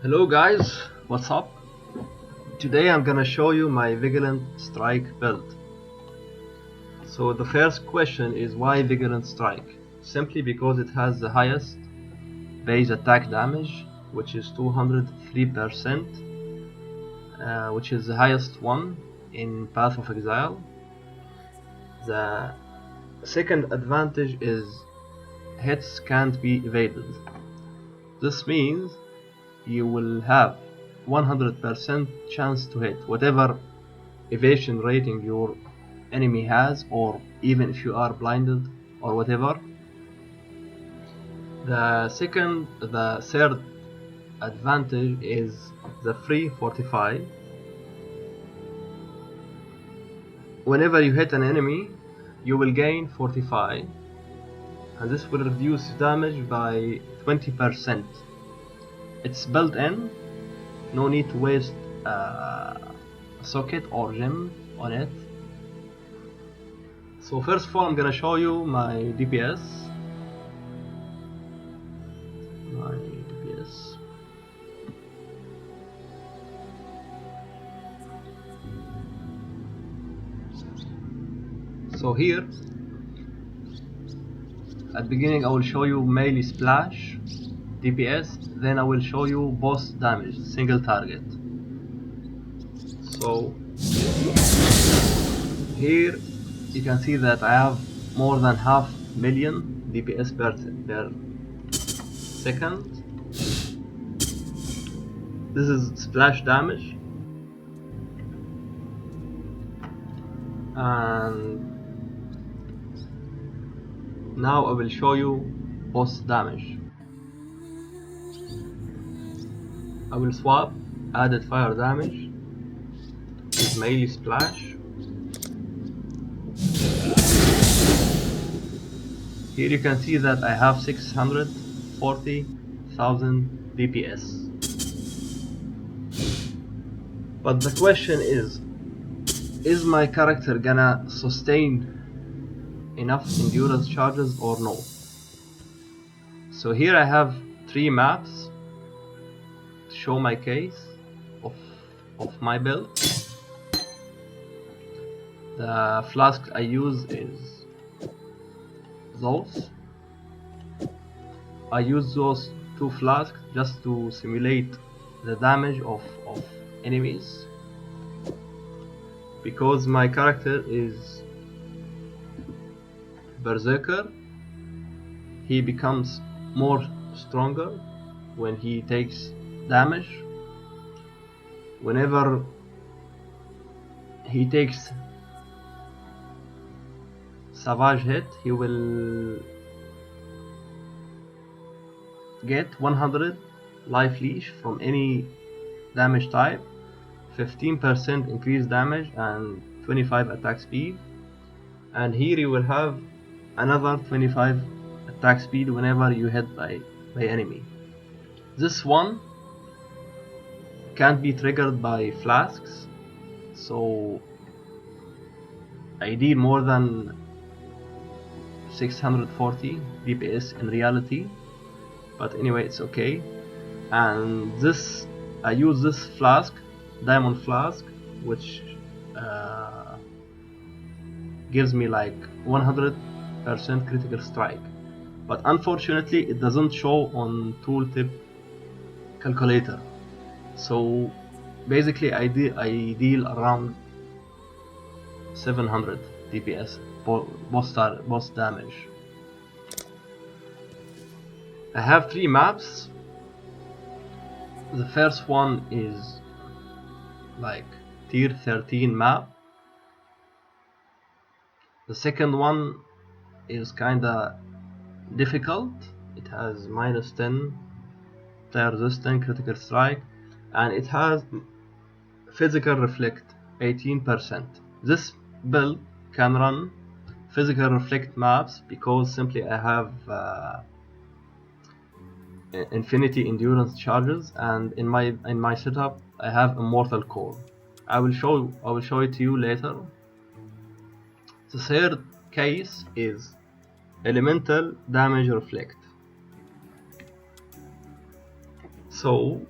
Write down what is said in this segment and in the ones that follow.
Hello guys, what's up? Today I'm gonna show you my Vigilant Strike build. So the first question is why Vigilant Strike? Simply because it has the highest base attack damage, which is 203%, which is the highest one in Path of Exile. The second advantage is hits can't be evaded. This means you will have 100% chance to hit whatever evasion rating your enemy has, or even if you are blinded or whatever. The third advantage is the free fortify. Whenever you hit an enemy, you will gain fortify, and this will reduce damage by 20%. It's built in, no need to waste a socket or gem on it. So first of all, I'm gonna show you my DPS. So here, at the beginning I will show you melee splash, DPS, then I will show you boss damage, single target. So here you can see that I have more than 500,000 DPS per second. This is splash damage, and now I will show you boss damage. I will swap added fire damage with melee splash. Here you can see that I have 640,000 DPS. But the question is my character gonna sustain enough endurance charges or no? So here I have 3 maps to show my case of my build. The flask I use is those. I use those 2 flasks just to simulate the damage of enemies, because my character is berserker. He becomes more stronger when he takes damage. Whenever he takes savage hit, he will get 100 life leash from any damage type, 15% increased damage, and 25 attack speed. And here you will have another 25 attack speed whenever you hit by enemy. This one can't be triggered by flasks, so I deal more than 640 DPS in reality, but anyway, it's okay. And this, I use this flask, diamond flask, which gives me like 100% critical strike, but unfortunately it doesn't show on tooltip calculator. So basically I deal around 700 DPS boss damage. I have 3 maps. The first one is like tier 13 map. The second one is kinda difficult. It has -10 flare resistant critical strike, and it has physical reflect 18%. This build can run physical reflect maps because simply I have infinity endurance charges, and in my setup I have immortal core. I will show it to you later. The third case is elemental damage reflect. So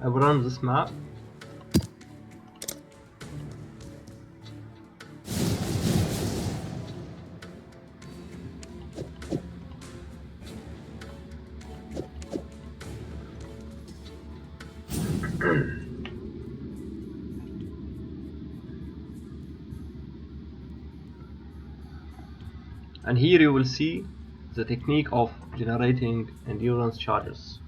I will run this map. And here you will see the technique of generating endurance charges.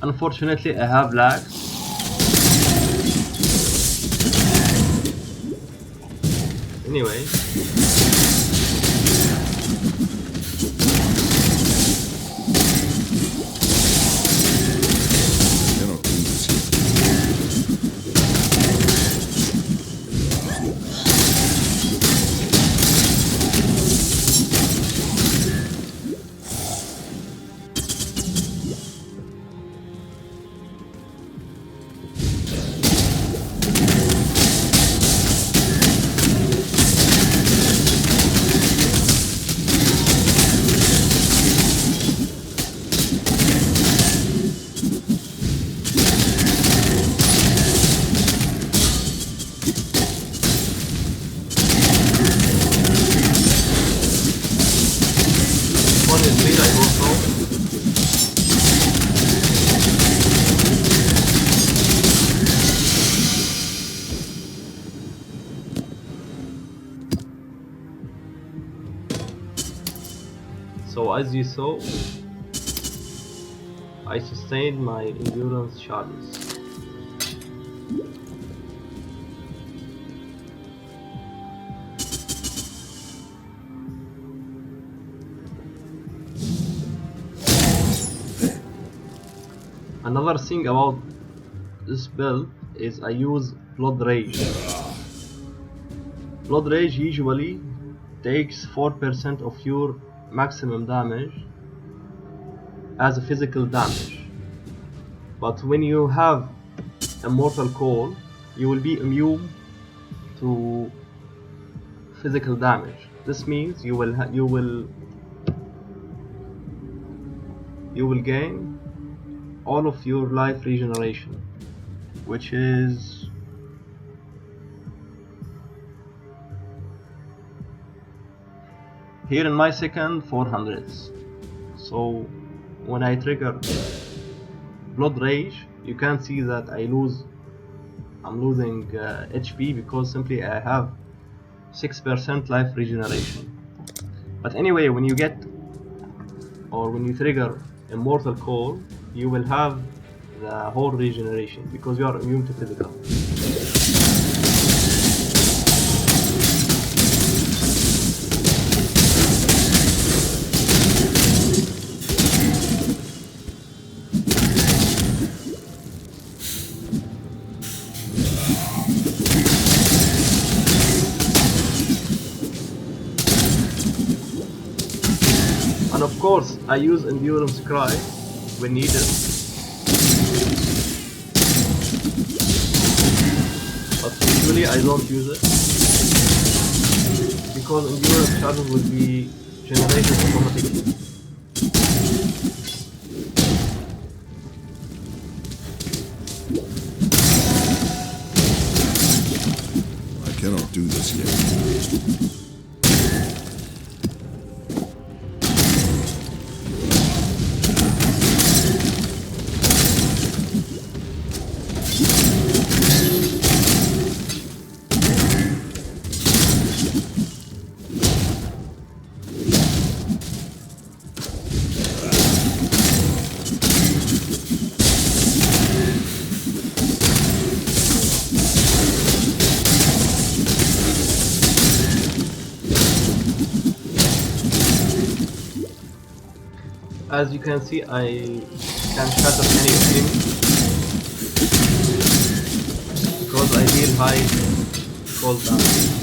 Unfortunately, I have lags. Anyway. So as you saw, I sustained my endurance charges. Another thing about this build is I use Blood Rage. Blood Rage usually takes 4% of your maximum damage as a physical damage, but when you have Immortal Call, you will be immune to physical damage. This means you will gain all of your life regeneration, which is here in my second 400s. So when I trigger Blood Rage, you can see that I'm losing HP because simply I have 6% life regeneration. But anyway, when you trigger Immortal Call, you will have the whole regeneration because you are immune to physical. And of course, I use Endurance Cry when needed. But usually I don't use it because endurance charges will be generated automatically. I cannot do this yet. As you can see, I can shatter any enemy because I deal high fall damage.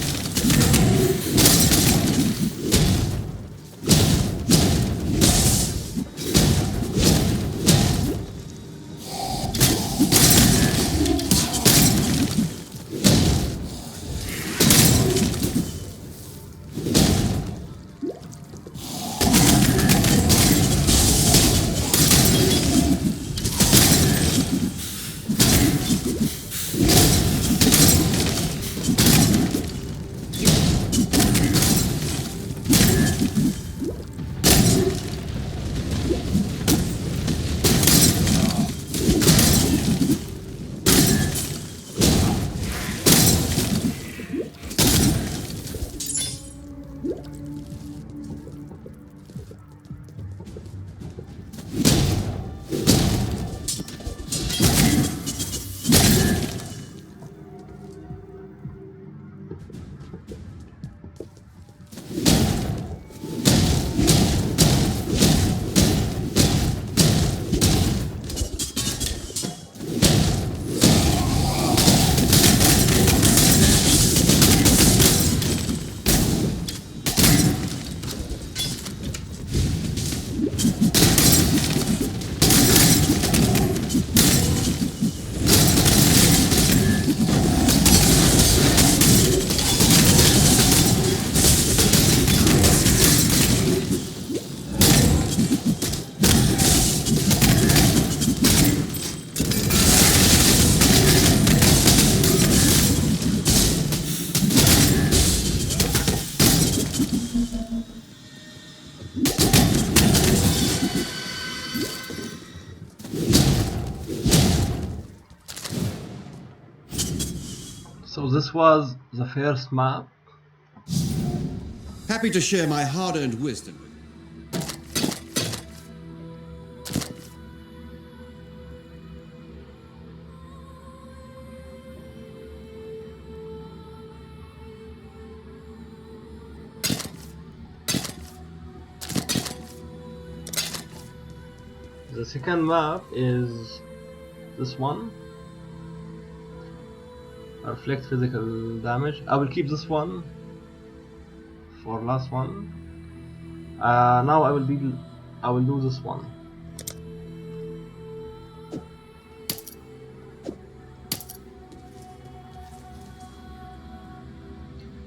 So this was the first map. Happy to share my hard-earned wisdom. The second map is this one. Reflect physical damage. I will keep this one for last one. Now I will do this one.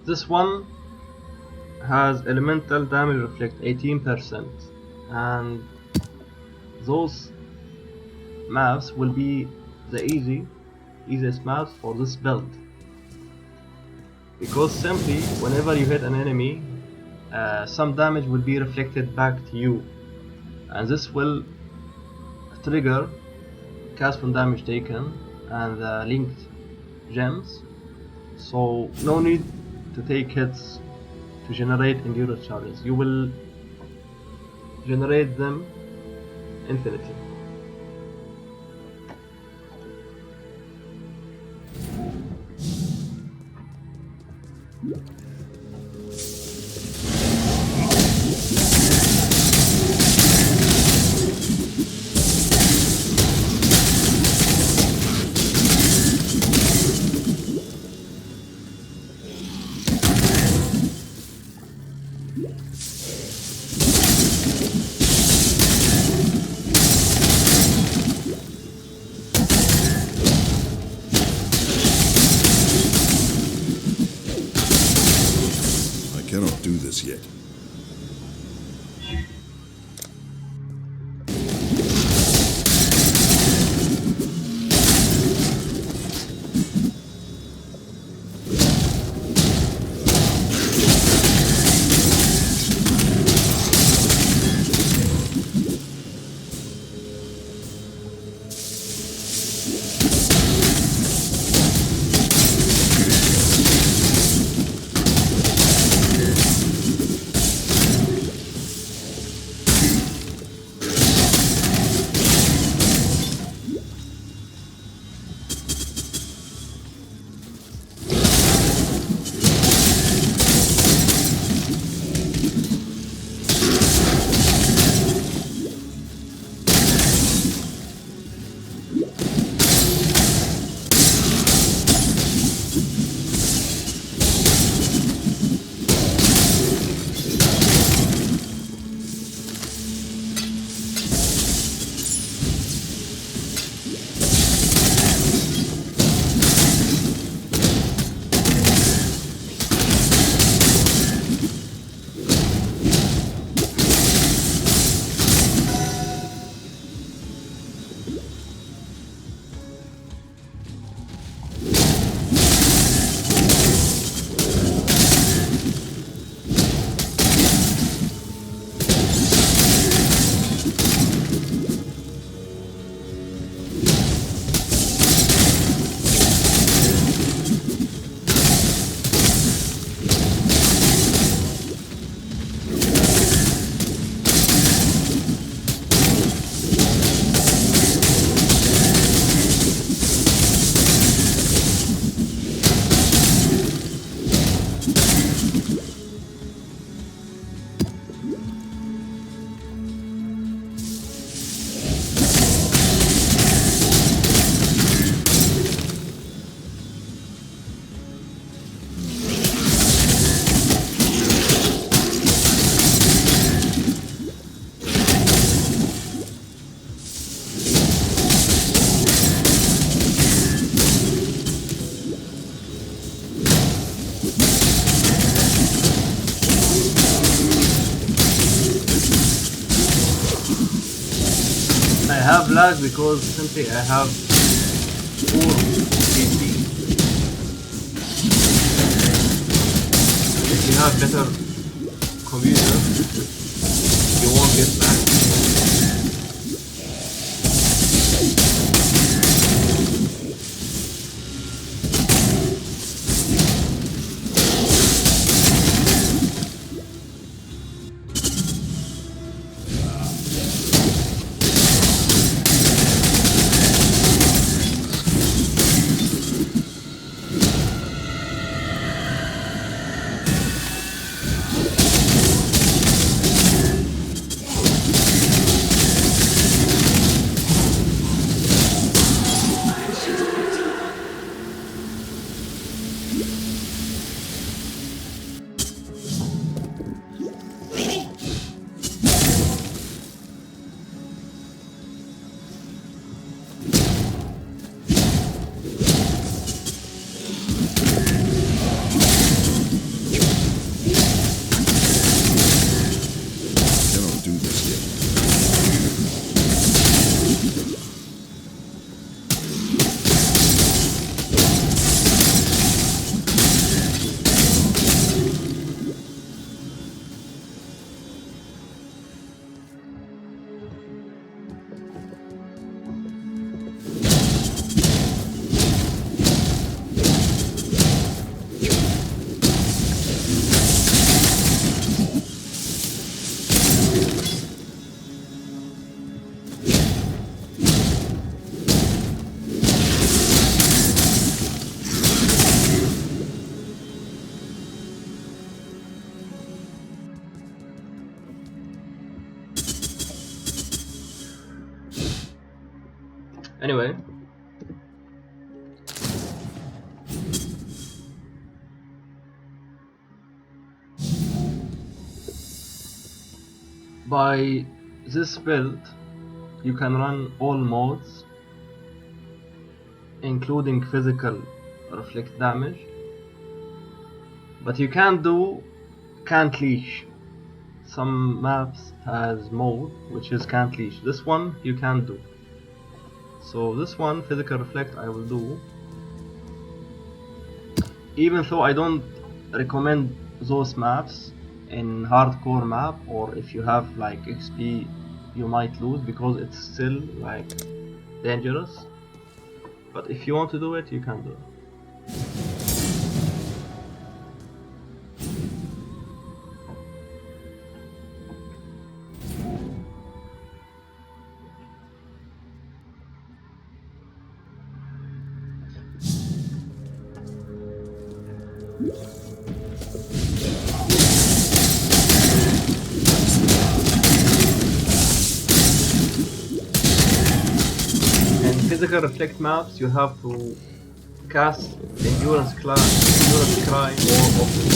This one has elemental damage reflect 18%, and those maps will be the easiest maps for this build, because simply whenever you hit an enemy, some damage will be reflected back to you, and this will trigger cast from damage taken and the linked gems. So no need to take hits to generate endurance charges. You will generate them infinitely. I cannot do this yet. I have lag because simply I have poor PC. If you have better computer, you won't get lag. Cannot do this yet. Anyway, by this build you can run all modes including physical reflect damage, but you can't leash. Some maps has mode which is can't leash. This one you can't do. So this one, physical reflect, I will do. Even though I don't recommend those maps in hardcore map, or if you have like XP you might lose because it's still like dangerous. But if you want to do it, you can do it. Physical reflect maps, you have to cast endurance cry more often.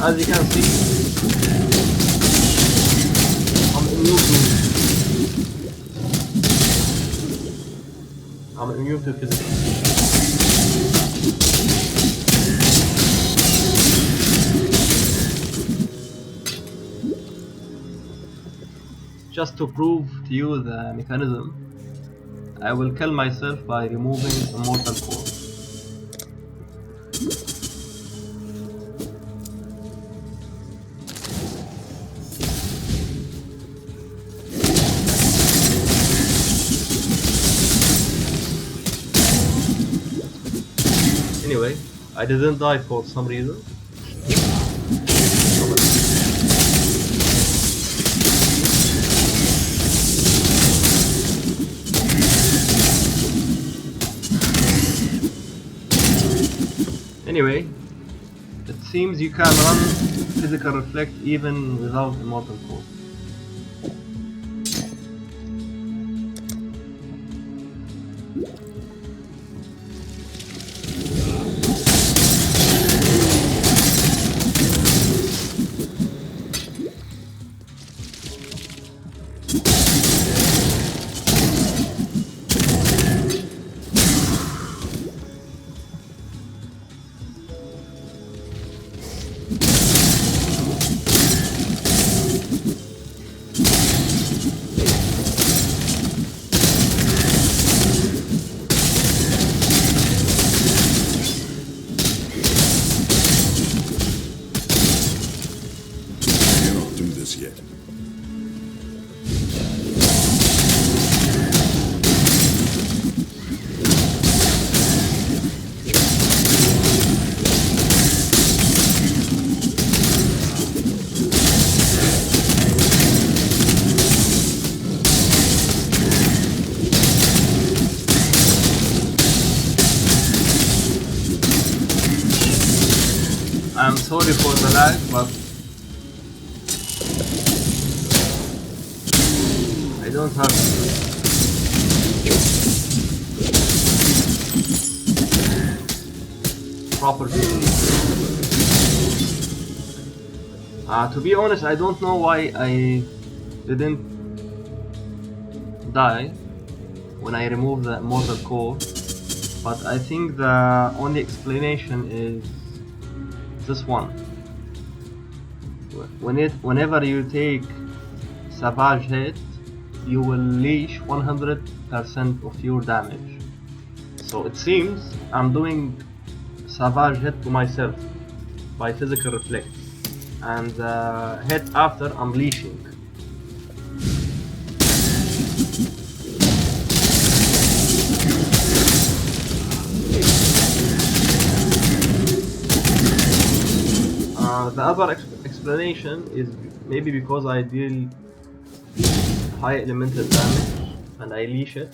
As you can see, I'm immune to physical. Just to prove to you the mechanism, I will kill myself by removing Immortal Core. Anyway, I didn't die for some reason. Anyway, it seems you can run physical reflect even without Immortal Core. sorry for the lag, but I don't have proper to be honest, I don't know why I didn't die when I removed the mortal core, but I think the only explanation is this one. Whenever you take savage hit, you will leash 100% of your damage. So it seems I'm doing savage hit to myself by physical reflex, and the hit after I'm leashing. The other explanation is maybe because I deal high elemental damage and I leash it.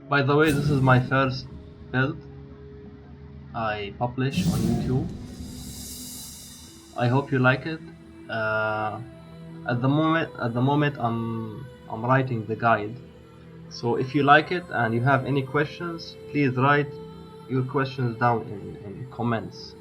By the way, this is my first build I publish on YouTube. I hope you like it. At the moment, I'm writing the guide. So if you like it and you have any questions, please write your questions down in comments.